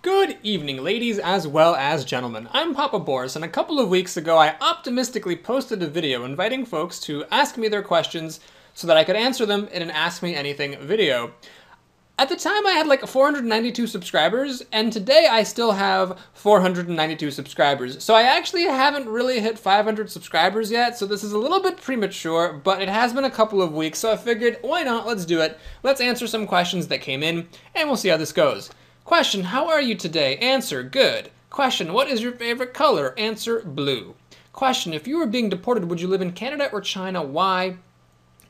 Good evening, ladies as well as gentlemen. I'm Papa Boris, and a couple of weeks ago I optimistically posted a video inviting folks to ask me their questions so that I could answer them in an Ask Me Anything video. At the time I had like 492 subscribers, and today I still have 492 subscribers. So I actually haven't really hit 500 subscribers yet, so this is a little bit premature, but it has been a couple of weeks, so I figured, why not, let's do it. Let's answer some questions that came in, and we'll see how this goes. Question, how are you today? Answer, good. Question, what is your favorite color? Answer, blue. Question, if you were being deported, would you live in Canada or China? Why?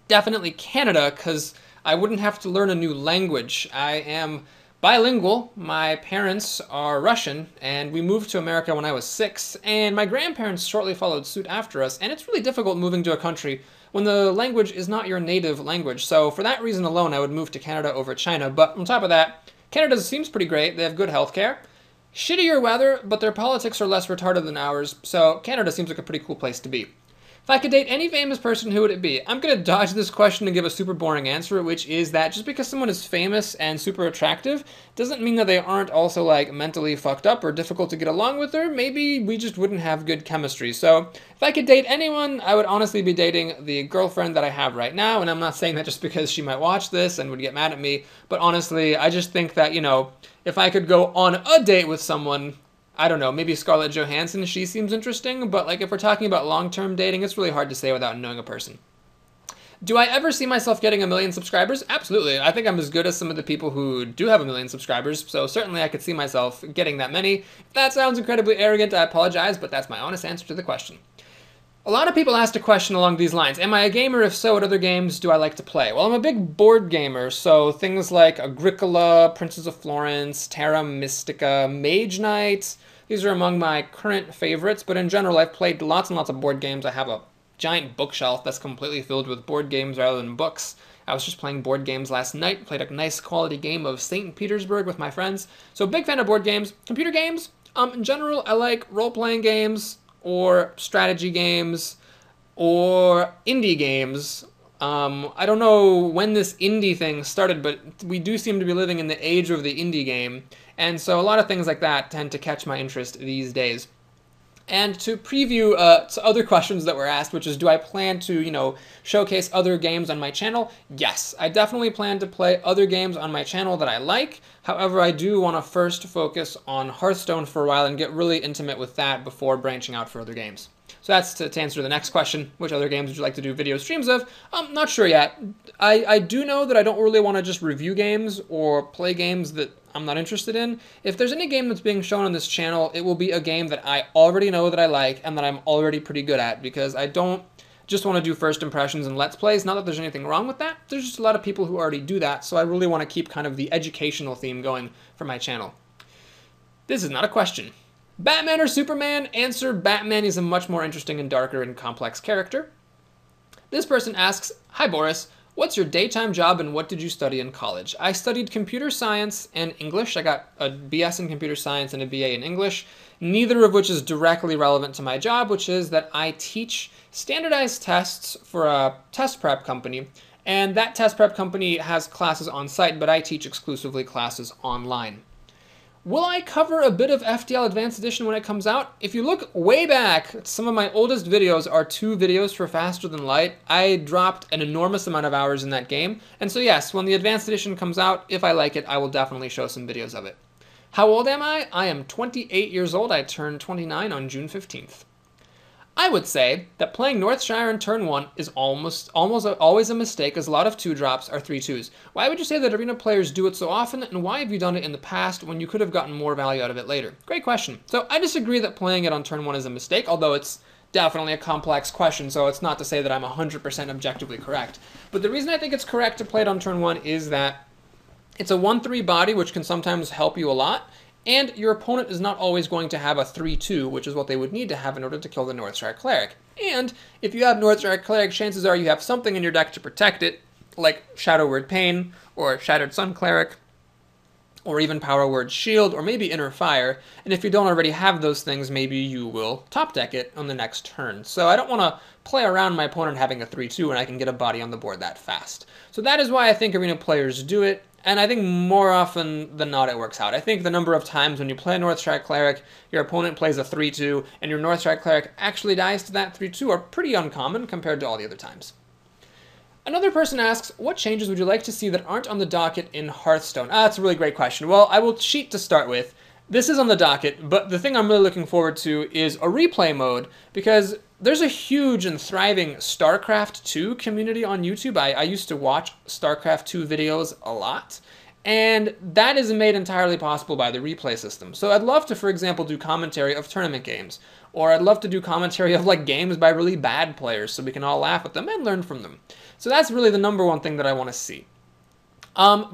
Definitely Canada, because I wouldn't have to learn a new language. I am bilingual. My parents are Russian, and we moved to America when I was 6, and my grandparents shortly followed suit after us, and it's really difficult moving to a country when the language is not your native language. So for that reason alone, I would move to Canada over China. But on top of that, Canada seems pretty great. They have good healthcare. Shittier weather, but their politics are less retarded than ours, so Canada seems like a pretty cool place to be. If I could date any famous person, who would it be? I'm going to dodge this question and give a super boring answer, which is that just because someone is famous and super attractive doesn't mean that they aren't also like mentally fucked up or difficult to get along with, or maybe we just wouldn't have good chemistry. So if I could date anyone, I would honestly be dating the girlfriend that I have right now, and I'm not saying that just because she might watch this and would get mad at me, but honestly, I just think that, you know, if I could go on a date with someone, I don't know, maybe Scarlett Johansson, she seems interesting, but like if we're talking about long-term dating, it's really hard to say without knowing a person. Do I ever see myself getting 1 million subscribers? Absolutely. I think I'm as good as some of the people who do have 1 million subscribers, so certainly I could see myself getting that many. If that sounds incredibly arrogant, I apologize, but that's my honest answer to the question. A lot of people asked a question along these lines. Am I a gamer? If so, what other games do I like to play? Well, I'm a big board gamer, so things like Agricola, Princes of Florence, Terra Mystica, Mage Knight. These are among my current favorites, but in general, I've played lots and lots of board games. I have a giant bookshelf that's completely filled with board games rather than books. I was just playing board games last night, played a nice quality game of St. Petersburg with my friends. So big fan of board games. Computer games, in general, I like role-playing games, or strategy games, or indie games. I don't know when this indie thing started, but we do seem to be living in the age of the indie game, and so a lot of things like that tend to catch my interest these days. And to preview other questions that were asked, which is, do I plan to, you know, showcase other games on my channel? Yes, I definitely plan to play other games on my channel that I like. However, I do want to first focus on Hearthstone for a while and get really intimate with that before branching out for other games. So that's to answer the next question. Which other games would you like to do video streams of? I'm not sure yet. I do know that I don't really want to just review games or play games that I'm not interested in. If there's any game that's being shown on this channel, it will be a game that I already know that I like and that I'm already pretty good at, because I don't just want to do first impressions and Let's Plays. Not that there's anything wrong with that. There's just a lot of people who already do that, so I really want to keep kind of the educational theme going for my channel. This is not a question. Batman or Superman? Answer, Batman is a much more interesting and darker and complex character. This person asks, hi Boris, what's your daytime job and what did you study in college? I studied computer science and English. I got a BS in computer science and a BA in English, neither of which is directly relevant to my job, which is that I teach standardized tests for a test prep company, and that test prep company has classes on site, but I teach exclusively classes online. Will I cover a bit of FTL Advanced Edition when it comes out? If you look way back, some of my oldest videos are 2 videos for Faster Than Light. I dropped an enormous amount of hours in that game, and so yes, when the Advanced Edition comes out, if I like it, I will definitely show some videos of it. How old am I? I am 28 years old. I turned 29 on June 15th. I would say that playing Northshire in turn 1 is almost always a mistake, as a lot of 2-drops are 3-2s. Why would you say that arena players do it so often, and why have you done it in the past when you could have gotten more value out of it later? Great question. So I disagree that playing it on turn 1 is a mistake, although it's definitely a complex question, so it's not to say that I'm 100% objectively correct. But the reason I think it's correct to play it on turn 1 is that it's a 1-3 body, which can sometimes help you a lot, and your opponent is not always going to have a 3-2, which is what they would need to have in order to kill the Northshire Cleric. And if you have Northshire Cleric, chances are you have something in your deck to protect it, like Shadow Word Pain, or Shattered Sun Cleric, or even Power Word Shield, or maybe Inner Fire. And if you don't already have those things, maybe you will top deck it on the next turn. So I don't want to play around my opponent having a 3-2 and I can get a body on the board that fast. So that is why I think arena players do it. And I think more often than not it works out. I think the number of times when you play a Northstrike Cleric, your opponent plays a 3-2, and your Northstrike Cleric actually dies to that 3-2 are pretty uncommon compared to all the other times. Another person asks, what changes would you like to see that aren't on the docket in Hearthstone? That's a really great question. Well, I will cheat to start with. This is on the docket, but the thing I'm really looking forward to is a replay mode, because there's a huge and thriving StarCraft 2 community on YouTube. I used to watch StarCraft 2 videos a lot, and that is made entirely possible by the replay system. So I'd love to, for example, do commentary of tournament games, or I'd love to do commentary of like games by really bad players so we can all laugh at them and learn from them. So that's really the number one thing that I want to see.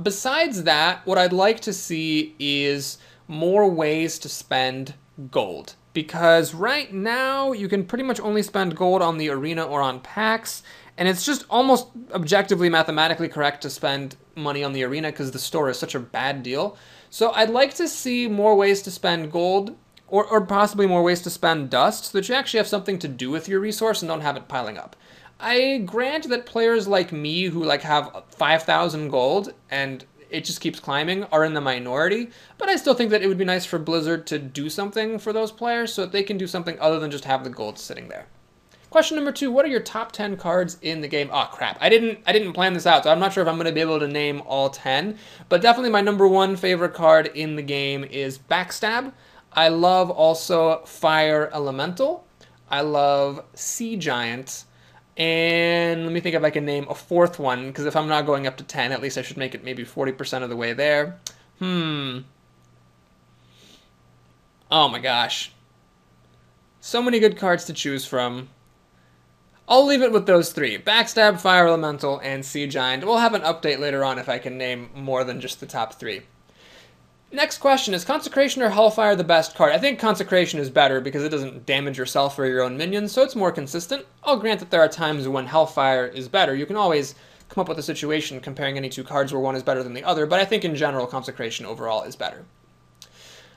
Besides that, what I'd like to see is more ways to spend gold. Because right now, you can pretty much only spend gold on the arena or on packs, and it's just almost objectively mathematically correct to spend money on the arena because the store is such a bad deal. So I'd like to see more ways to spend gold, or possibly more ways to spend dust, so that you actually have something to do with your resource and don't have it piling up. I grant that players like me who like have 5,000 gold and it just keeps climbing are in the minority, but I still think that it would be nice for Blizzard to do something for those players so that they can do something other than just have the gold sitting there. Question number 2, what are your top 10 cards in the game? Oh crap, I didn't plan this out, so I'm not sure if I'm going to be able to name all 10, but definitely my number 1 favorite card in the game is Backstab. I love also Fire Elemental. I love Sea Giant. And let me think if I can name a 4th one, because if I'm not going up to 10, at least I should make it maybe 40% of the way there. Oh my gosh. So many good cards to choose from. I'll leave it with those 3. Backstab, Fire Elemental, and Sea Giant. We'll have an update later on if I can name more than just the top 3. Next question, is Consecration or Hellfire the best card? I think Consecration is better because it doesn't damage yourself or your own minions, so it's more consistent. I'll grant that there are times when Hellfire is better. You can always come up with a situation comparing any 2 cards where one is better than the other, but I think in general Consecration overall is better.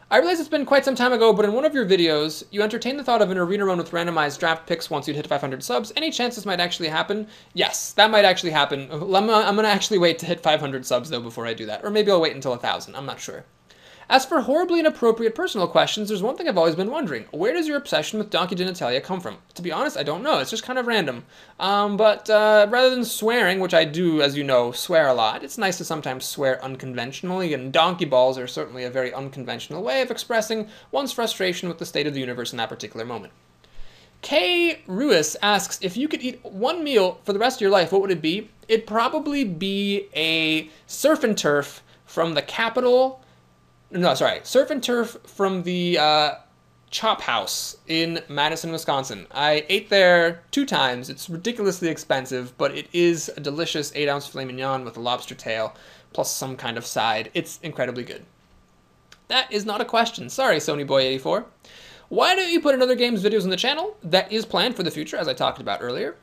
I realize it's been quite some time ago, but in one of your videos, you entertained the thought of an arena run with randomized draft picks once you'd hit 500 subs. Any chance this might actually happen? Yes, that might actually happen. I'm going to actually wait to hit 500 subs, though, before I do that. Or maybe I'll wait until 1,000. I'm not sure. As for horribly inappropriate personal questions, there's one thing I've always been wondering. Where does your obsession with donkey genitalia come from? To be honest, I don't know. It's just kind of random. But rather than swearing, which I do, as you know, swear a lot, it's nice to sometimes swear unconventionally, and donkey balls are certainly a very unconventional way of expressing one's frustration with the state of the universe in that particular moment. K. Ruiz asks, if you could eat one meal for the rest of your life, what would it be? It'd probably be a surf and turf from the capital... No, sorry, surf and turf from the Chop House in Madison, Wisconsin. I ate there 2 times. It's ridiculously expensive, but it is a delicious 8-ounce filet mignon with a lobster tail, plus some kind of side. It's incredibly good. That is not a question. Sorry, SonyBoy84. Why don't you put another games videos on the channel? That is planned for the future, as I talked about earlier.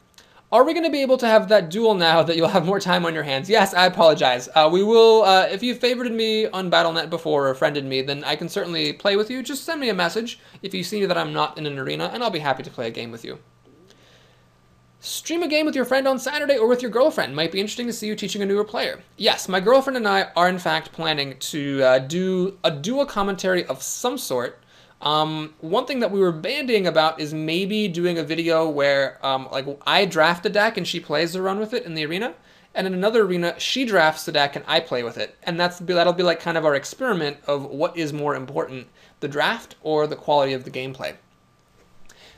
Are we going to be able to have that duel now that you'll have more time on your hands? Yes, I apologize. We will, if you've favorited me on Battle.net before or friended me, then I can certainly play with you. Just send me a message if you see that I'm not in an arena, and I'll be happy to play a game with you. Stream a game with your friend on Saturday or with your girlfriend. Might be interesting to see you teaching a newer player. Yes, my girlfriend and I are in fact planning to do a dual commentary of some sort. One thing that we were bandying about is maybe doing a video where like I draft a deck and she plays the run with it in the arena, and in another arena she drafts the deck and I play with it, and that'll be like kind of our experiment of what is more important, the draft or the quality of the gameplay.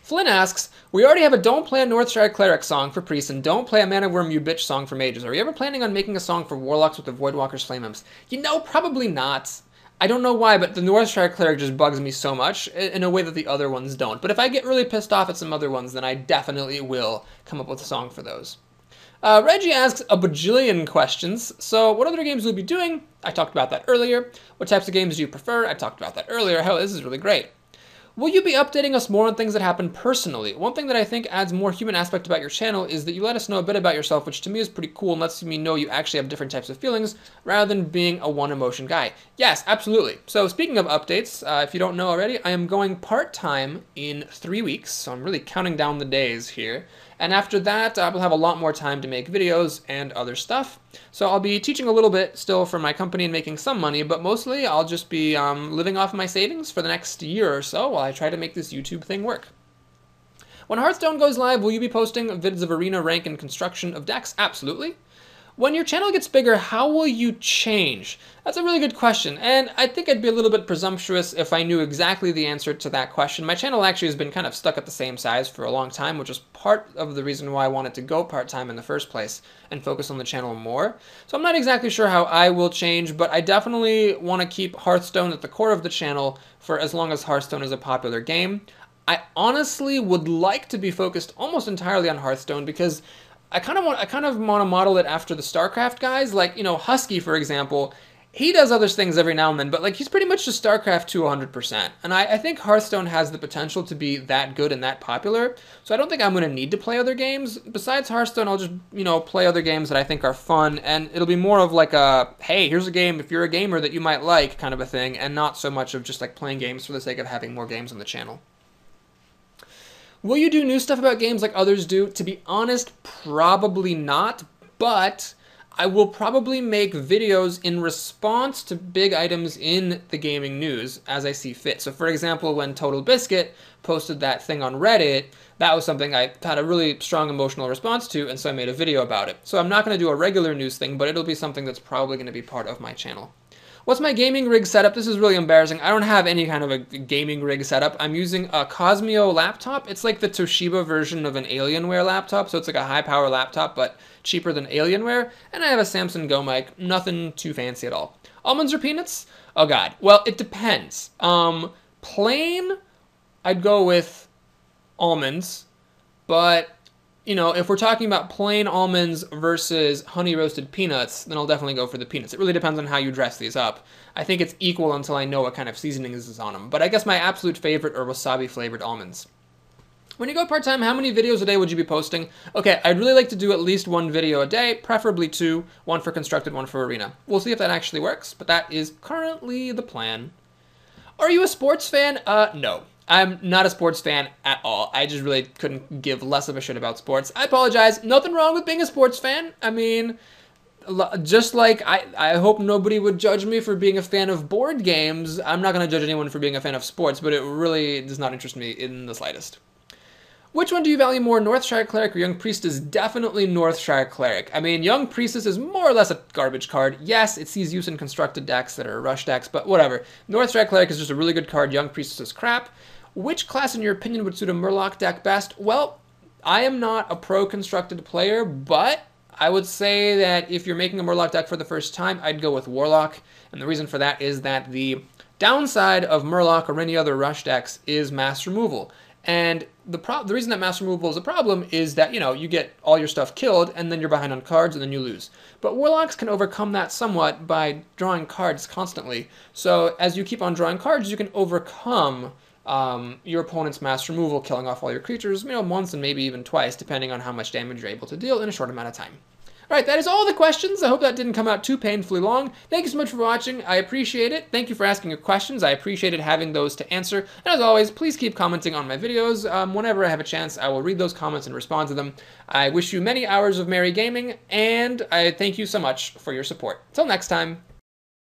Flynn asks, we already have a Don't Play a Northstrike Cleric song for priests and Don't Play a Mana Worm You Bitch song for mages. Are you ever planning on making a song for warlocks with the Voidwalker's Flame Imps? You know, probably not. I don't know why, but the Northstrike Cleric just bugs me so much in a way that the other ones don't. But if I get really pissed off at some other ones, then I definitely will come up with a song for those. Reggie asks a bajillion questions. So what other games will you be doing? I talked about that earlier. What types of games do you prefer? I talked about that earlier. Hell, this is really great. Will you be updating us more on things that happen personally? One thing that I think adds more human aspect about your channel is that you let us know a bit about yourself, which to me is pretty cool and lets me know you actually have different types of feelings rather than being a one-emotion guy. Yes, absolutely. So speaking of updates, if you don't know already, I am going part-time in 3 weeks, so I'm really counting down the days here. And after that, I will have a lot more time to make videos and other stuff. So I'll be teaching a little bit still for my company and making some money, but mostly I'll just be living off my savings for the next year or so while I try to make this YouTube thing work. When Hearthstone goes live, will you be posting vids of arena, rank, and construction of decks? Absolutely. When your channel gets bigger, how will you change? That's a really good question, and I think I'd be a little bit presumptuous if I knew exactly the answer to that question. My channel actually has been kind of stuck at the same size for a long time, which is part of the reason why I wanted to go part-time in the first place and focus on the channel more. So I'm not exactly sure how I will change, but I definitely want to keep Hearthstone at the core of the channel for as long as Hearthstone is a popular game. I honestly would like to be focused almost entirely on Hearthstone because I kind of want to model it after the StarCraft guys. Like, you know, Husky, for example, he does other things every now and then, but like he's pretty much just StarCraft to 100%. And I think Hearthstone has the potential to be that good and that popular. So I don't think I'm going to need to play other games. Besides Hearthstone, I'll just, you know, play other games that I think are fun. And it'll be more of like a, hey, here's a game if you're a gamer that you might like kind of a thing. And not so much of just like playing games for the sake of having more games on the channel. Will you do new stuff about games like others do? To be honest, probably not, but I will probably make videos in response to big items in the gaming news as I see fit. So for example, when Total Biscuit posted that thing on Reddit, that was something I had a really strong emotional response to, and so I made a video about it. So I'm not going to do a regular news thing, but it'll be something that's probably going to be part of my channel. What's my gaming rig setup? This is really embarrassing. I don't have any kind of a gaming rig setup. I'm using a Cosmio laptop. It's like the Toshiba version of an Alienware laptop, so it's like a high-power laptop, but cheaper than Alienware. And I have a Samsung Go mic. Nothing too fancy at all. Almonds or peanuts? Oh, God. Well, it depends. Plain, I'd go with almonds, but you know, if we're talking about plain almonds versus honey roasted peanuts, then I'll definitely go for the peanuts. It really depends on how you dress these up. I think it's equal until I know what kind of seasoning is on them. But I guess my absolute favorite are wasabi flavored almonds. When you go part-time, how many videos a day would you be posting? Okay, I'd really like to do at least one video a day, preferably two, one for constructed, one for arena. We'll see if that actually works, but that is currently the plan. Are you a sports fan? No. I'm not a sports fan at all. I just really couldn't give less of a shit about sports. I apologize. Nothing wrong with being a sports fan. I mean, just like I hope nobody would judge me for being a fan of board games, I'm not going to judge anyone for being a fan of sports, but it really does not interest me in the slightest. Which one do you value more, Northshire Cleric or Young Priestess? Definitely Northshire Cleric. I mean, Young Priestess is more or less a garbage card. Yes, it sees use in constructed decks that are rush decks, but whatever. Northshire Cleric is just a really good card. Young Priestess is crap. Which class, in your opinion, would suit a Murloc deck best? Well, I am not a pro-constructed player, but I would say that if you're making a Murloc deck for the first time, I'd go with Warlock. And the reason for that is that the downside of Murloc or any other rush decks is mass removal. And the reason that mass removal is a problem is that, you know, you get all your stuff killed and then you're behind on cards and then you lose. But Warlocks can overcome that somewhat by drawing cards constantly. So as you keep on drawing cards, you can overcome your opponent's mass removal, killing off all your creatures, you know, once and maybe even twice, depending on how much damage you're able to deal in a short amount of time. Alright, that is all the questions. I hope that didn't come out too painfully long. Thank you so much for watching. I appreciate it. Thank you for asking your questions. I appreciated having those to answer. And as always, please keep commenting on my videos. Whenever I have a chance, I will read those comments and respond to them. I wish you many hours of merry gaming, and I thank you so much for your support. Till next time.